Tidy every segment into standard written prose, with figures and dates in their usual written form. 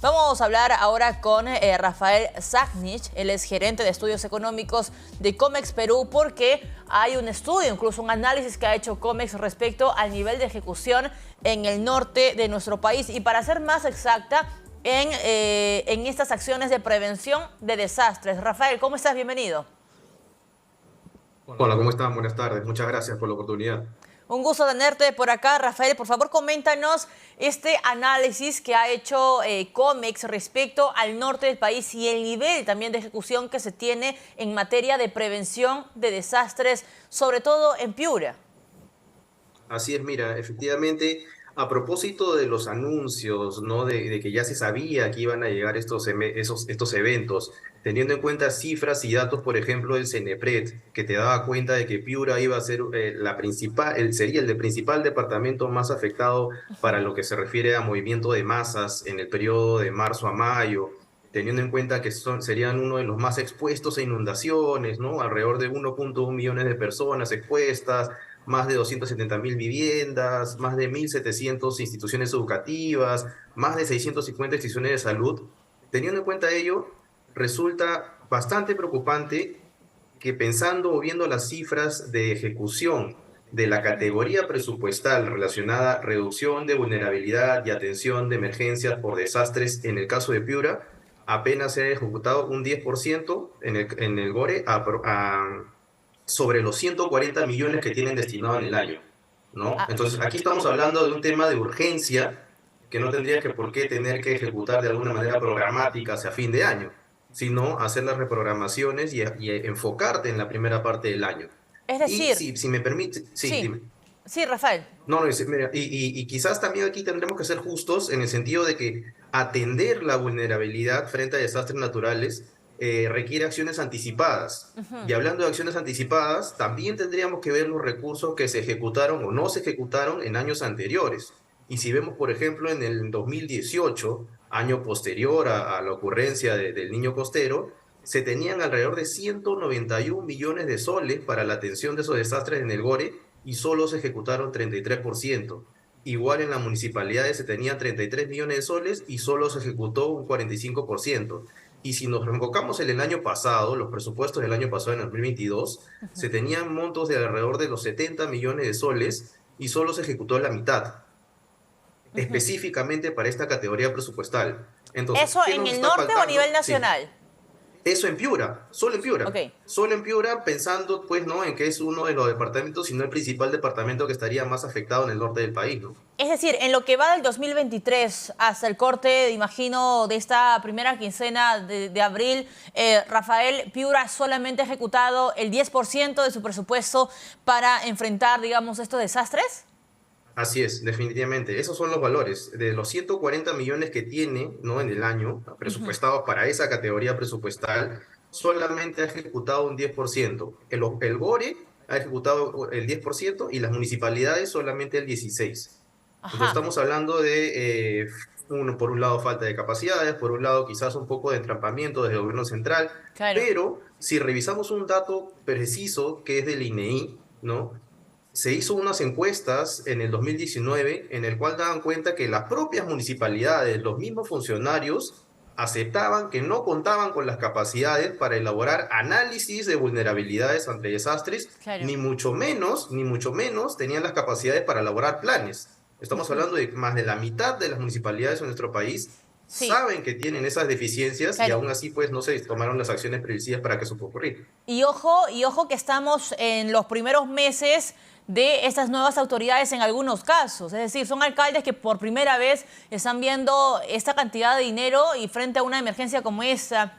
Vamos a hablar ahora con Rafael Zagnich, él es gerente de estudios económicos de Comex Perú, porque hay un estudio, incluso un análisis que ha hecho Comex respecto al nivel de ejecución en el norte de nuestro país. Y para ser más exacta, en estas acciones de prevención de desastres. Rafael, ¿cómo estás? Bienvenido. Hola, ¿cómo están? Buenas tardes. Muchas gracias por la oportunidad. Un gusto tenerte por acá, Rafael. Por favor, coméntanos este análisis que ha hecho Comex respecto al norte del país y el nivel también de ejecución que se tiene en materia de prevención de desastres, sobre todo en Piura. Así es, mira, efectivamente, a propósito de los anuncios, ¿no? De que ya se sabía que iban a llegar estos eventos, teniendo en cuenta cifras y datos, por ejemplo, del Cenepred, que te daba cuenta de que Piura iba a ser sería el principal departamento más afectado para lo que se refiere a movimiento de masas en el periodo de marzo a mayo, teniendo en cuenta que serían uno de los más expuestos a inundaciones, ¿no? Alrededor de 1.1 millones de personas expuestas, más de 270.000 viviendas, más de 1.700 instituciones educativas, más de 650 instituciones de salud. Teniendo en cuenta ello, resulta bastante preocupante que pensando o viendo las cifras de ejecución de la categoría presupuestal relacionada a reducción de vulnerabilidad y atención de emergencias por desastres en el caso de Piura, apenas se ha ejecutado un 10% en el GORE sobre los 140 millones que tienen destinado en el año, ¿no? Ah, Entonces, aquí estamos hablando de un tema de urgencia que no tendría que por qué tener que ejecutar de alguna manera programática hacia fin de año, sino hacer las reprogramaciones y enfocarte en la primera parte del año. es Y decir, si me permite, sí, sí, dime. sí, Rafael. No, no, mira, y quizás también aquí tendremos que ser justos en el sentido de que atender la vulnerabilidad frente a desastres naturales requiere acciones anticipadas. Y hablando de acciones anticipadas, también tendríamos que ver los recursos que se ejecutaron o no se ejecutaron en años anteriores. Y si vemos, por ejemplo, en el 2018, año posterior a la ocurrencia del Niño Costero, se tenían alrededor de 191 millones de soles para la atención de esos desastres en el GORE y solo se ejecutaron 33%. Igual en las municipalidades se tenían 33 millones de soles y solo se ejecutó un 45%. Y si nos enfocamos en el año pasado, los presupuestos del año pasado, en 2022, se tenían montos de alrededor de los 70 millones de soles y solo se ejecutó la mitad, específicamente para esta categoría presupuestal. Entonces, ¿Eso ¿qué en nos el está norte o a nivel faltando? Sí. nacional? Eso en Piura, solo en Ok. Piura. Solo en Piura, pensando, pues, ¿no? En que es uno de los departamentos, si no el principal departamento que estaría más afectado en el norte del país, ¿no? Es decir, en lo que va del 2023 hasta el corte, imagino, de esta primera quincena de abril, Rafael, Piura solamente ha ejecutado el 10% de su presupuesto para enfrentar, digamos, estos desastres. Así es, definitivamente. Esos son los valores. De los 140 millones que tiene, ¿no? En el año, presupuestados para esa categoría presupuestal, solamente ha ejecutado un 10%. El GORE ha ejecutado el 10% y las municipalidades solamente el 16%. Entonces Ajá, estamos hablando de, por un lado, falta de capacidades, por un lado, quizás un poco de entrampamiento desde el gobierno central, claro. pero si revisamos un dato preciso que es del INEI, ¿no? Se hizo unas encuestas en el 2019 en el cual daban cuenta que las propias municipalidades, los mismos funcionarios, aceptaban que no contaban con las capacidades para elaborar análisis de vulnerabilidades ante desastres, Claro. ni mucho menos tenían las capacidades para elaborar planes. Estamos hablando de más de la mitad de las municipalidades en nuestro país Sí, saben que tienen esas deficiencias y claro. aún así pues no se tomaron las acciones previstas para que eso pueda ocurrir. Y ojo que estamos en los primeros meses de estas nuevas autoridades en algunos casos. Es decir, son alcaldes que por primera vez están viendo esta cantidad de dinero y frente a una emergencia como esta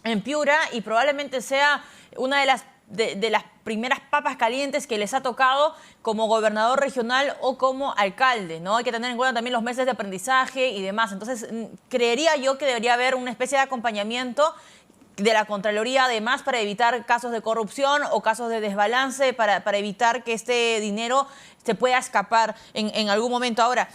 en Piura, y probablemente sea una de las primeras papas calientes que les ha tocado como gobernador regional o como alcalde, ¿no? Hay que tener en cuenta también los meses de aprendizaje y demás. Entonces, creería yo que debería haber una especie de acompañamiento de la Contraloría, además, para evitar casos de corrupción o casos de desbalance, para evitar que este dinero se pueda escapar en algún momento. Ahora,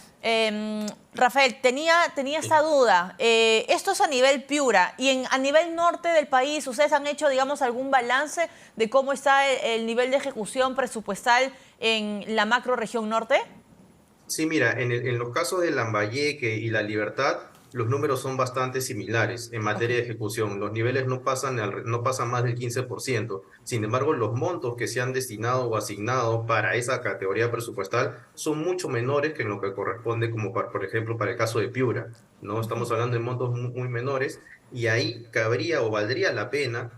Rafael, tenía esta duda. Esto es a nivel Piura y a nivel norte del país, ¿ustedes han hecho, digamos, algún balance de cómo está el nivel de ejecución presupuestal en la macro región norte? Sí, mira, en los casos de Lambayeque y La Libertad los números son bastante similares en Ok. materia de ejecución. Los niveles no pasan más del 15%. Sin embargo, los montos que se han destinado o asignado para esa categoría presupuestal son mucho menores que en lo que corresponde, como por ejemplo para el caso de Piura, ¿no? Estamos hablando de montos muy menores y ahí cabría o valdría la pena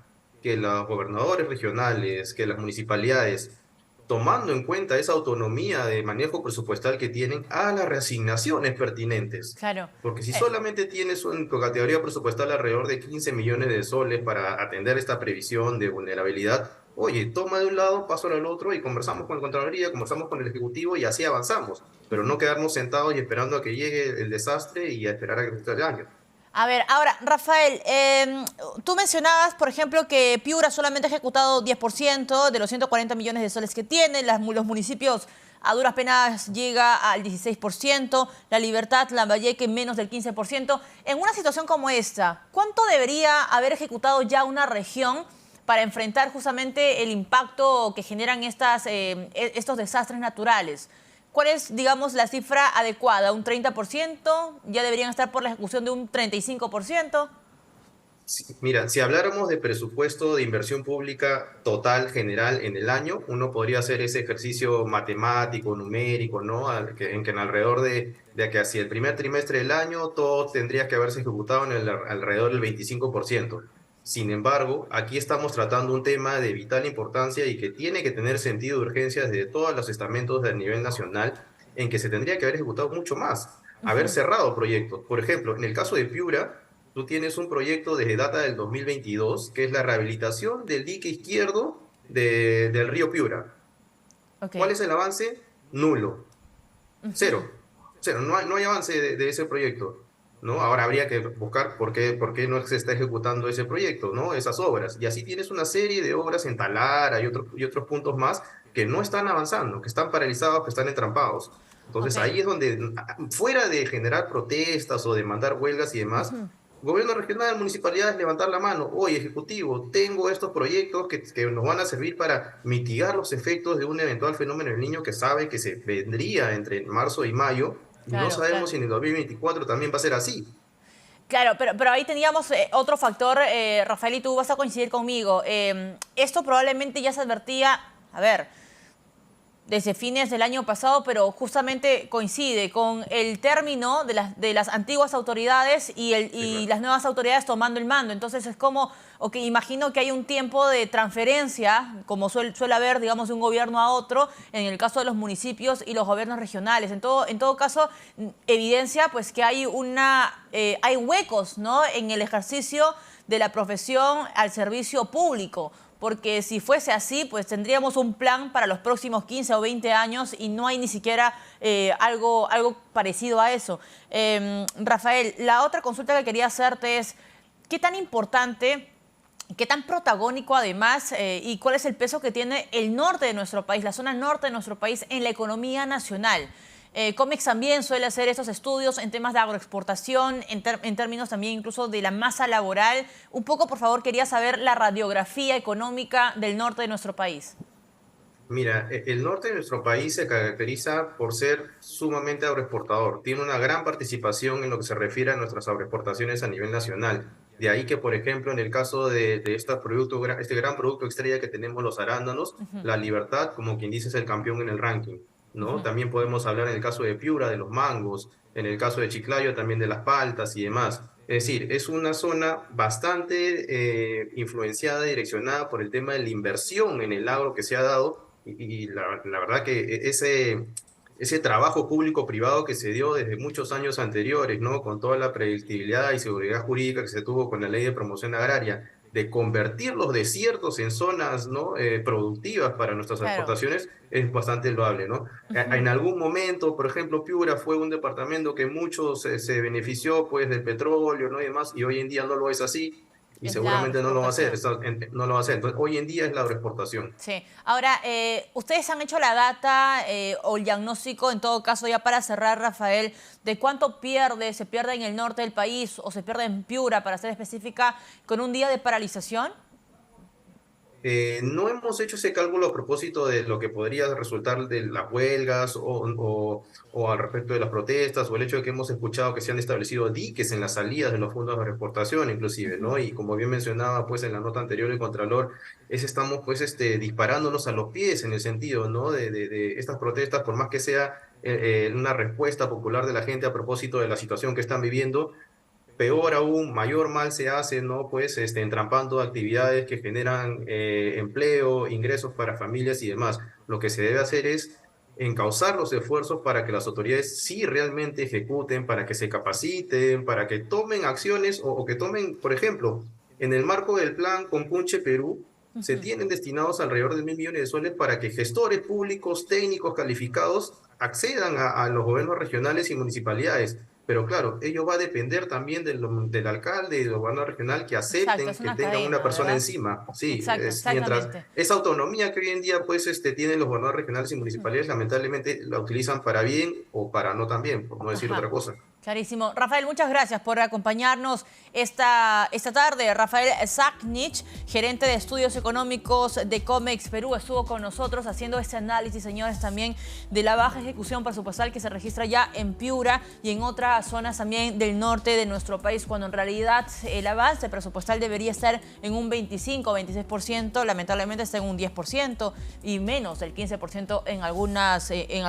que los gobernadores regionales, que las municipalidades, tomando en cuenta esa autonomía de manejo presupuestal que tienen, a las reasignaciones pertinentes. Claro. Porque si Eh, solamente tienes en tu categoría presupuestal alrededor de 15 millones de soles para atender esta previsión de vulnerabilidad, oye, toma de un lado, paso al otro y conversamos con la Contraloría, conversamos con el Ejecutivo y así avanzamos. Pero no quedarnos sentados y esperando a que llegue el desastre y a esperar a que esté el año. A ver, ahora, Rafael, tú mencionabas, por ejemplo, que Piura solamente ha ejecutado 10% de los 140 millones de soles que tiene, los municipios a duras penas llega al 16%, La Libertad, Lambayeque menos del 15%. En una situación como esta, ¿cuánto debería haber ejecutado ya una región para enfrentar justamente el impacto que generan estos desastres naturales? ¿Cuál es, digamos, la cifra adecuada? ¿Un 30%? ¿Ya deberían estar por la ejecución de un 35%? Mira, si habláramos de presupuesto de inversión pública total general en el año, uno podría hacer ese ejercicio matemático, numérico, ¿no? En que en alrededor de que hacia el primer trimestre del año todo tendría que haberse ejecutado en alrededor del 25%. Sin embargo, aquí estamos tratando un tema de vital importancia y que tiene que tener sentido de urgencia desde todos los estamentos del nivel nacional, en que se tendría que haber ejecutado mucho más, haber cerrado proyectos. Por ejemplo, en el caso de Piura, tú tienes un proyecto desde data del 2022, que es la rehabilitación del dique izquierdo del río Piura. Ok, ¿Cuál es el avance? Nulo. Cero. Cero. No hay avance de ese proyecto, ¿no? Ahora habría que buscar por qué no se está ejecutando ese proyecto, ¿no? Esas obras. Y así tienes una serie de obras en Talara y otros puntos más que no están avanzando, que están paralizados, que están entrampados. ok. Entonces ahí es donde, fuera de generar protestas o de mandar huelgas y demás, gobierno regional, municipalidades, levantar la mano. Oye, ejecutivo, tengo estos proyectos que nos van a servir para mitigar los efectos de un eventual fenómeno del Niño que sabe que se vendría entre marzo y mayo, y no Claro, sabemos claro. si en el 2024 también va a ser así. Claro, pero ahí teníamos otro factor, Rafael, y tú vas a coincidir conmigo. Esto probablemente ya se advertía, a ver, desde fines del año pasado, pero justamente coincide con el término de las antiguas autoridades Sí, y claro. las nuevas autoridades tomando el mando. Entonces es como, ok, imagino que hay un tiempo de transferencia, como suele haber, digamos, de un gobierno a otro, en el caso de los municipios y los gobiernos regionales. En todo caso, evidencia pues que hay hay huecos, ¿no?, en el ejercicio de la profesión al servicio público, porque si fuese así, pues tendríamos un plan para los próximos 15 o 20 años y no hay ni siquiera algo parecido a eso. Rafael, la otra consulta que quería hacerte es, ¿qué tan importante, qué tan protagónico además y cuál es el peso que tiene el norte de nuestro país, la zona norte de nuestro país en la economía nacional? COMEX también suele hacer estos estudios en temas de agroexportación, en términos también incluso de la masa laboral. Un poco, por favor, quería saber la radiografía económica del norte de nuestro país. Mira, el norte de nuestro país se caracteriza por ser sumamente agroexportador. Tiene una gran participación en lo que se refiere a nuestras agroexportaciones a nivel nacional. De ahí que, por ejemplo, en el caso de este gran producto estrella que tenemos, los arándanos, La Libertad, como quien dice, es el campeón en el ranking, ¿no? También podemos hablar en el caso de Piura, de los mangos, en el caso de Chiclayo, también de las paltas y demás. Es decir, es una zona bastante influenciada y direccionada por el tema de la inversión en el agro que se ha dado y la verdad que ese trabajo público-privado que se dio desde muchos años anteriores, ¿no? Con toda la predictibilidad y seguridad jurídica que se tuvo con la ley de promoción agraria, de convertir los desiertos en zonas, ¿no? Productivas para nuestras Claro. exportaciones, es bastante loable, ¿no? En algún momento, por ejemplo, Piura fue un departamento que mucho se benefició, pues, del petróleo, ¿no? Y demás, y hoy en día no lo es así y Es la seguramente no lo va a hacer, agroexportación. no lo va a hacer. Entonces, hoy en día es la agroexportación. Sí. Ahora, ustedes han hecho la data o el diagnóstico, en todo caso, ya para cerrar, Rafael, de cuánto se pierde en el norte del país o se pierde en Piura, para ser específica, con un día de paralización. No hemos hecho ese cálculo a propósito de lo que podría resultar de las huelgas o al respecto de las protestas o el hecho de que hemos escuchado que se han establecido diques en las salidas de los fondos de reportación inclusive, ¿no? Y como bien mencionaba pues en la nota anterior el Contralor, estamos pues disparándonos a los pies en el sentido, ¿no? De estas protestas, por más que sea una respuesta popular de la gente a propósito de la situación que están viviendo, peor aún, mayor mal se hace, ¿no? Pues entrampando actividades que generan empleo, ingresos para familias y demás. Lo que se debe hacer es encauzar los esfuerzos para que las autoridades sí realmente ejecuten, para que se capaciten, para que tomen acciones o que tomen, por ejemplo, en el marco del plan Compunche Perú, se tienen destinados alrededor de 1.000 millones de soles para que gestores públicos, técnicos calificados accedan a los gobiernos regionales y municipalidades. Pero claro, ello va a depender también del alcalde y del gobierno regional que Exacto, acepten es que una tengan una cadena, persona ¿verdad? encima. Sí, Exacto, mientras exactamente. esa autonomía que hoy en día pues tienen los gobiernos regionales y municipalidades, lamentablemente la utilizan para bien o para no tan bien, por no decir Ajá. otra cosa. Clarísimo. Rafael, muchas gracias por acompañarnos esta tarde. Rafael Saknich, gerente de estudios económicos de Comex Perú, estuvo con nosotros haciendo este análisis, señores, también de la baja ejecución presupuestal que se registra ya en Piura y en otras zonas también del norte de nuestro país, cuando en realidad el avance presupuestal debería estar en un 25-26%, lamentablemente está en un 10% y menos del 15% en algunas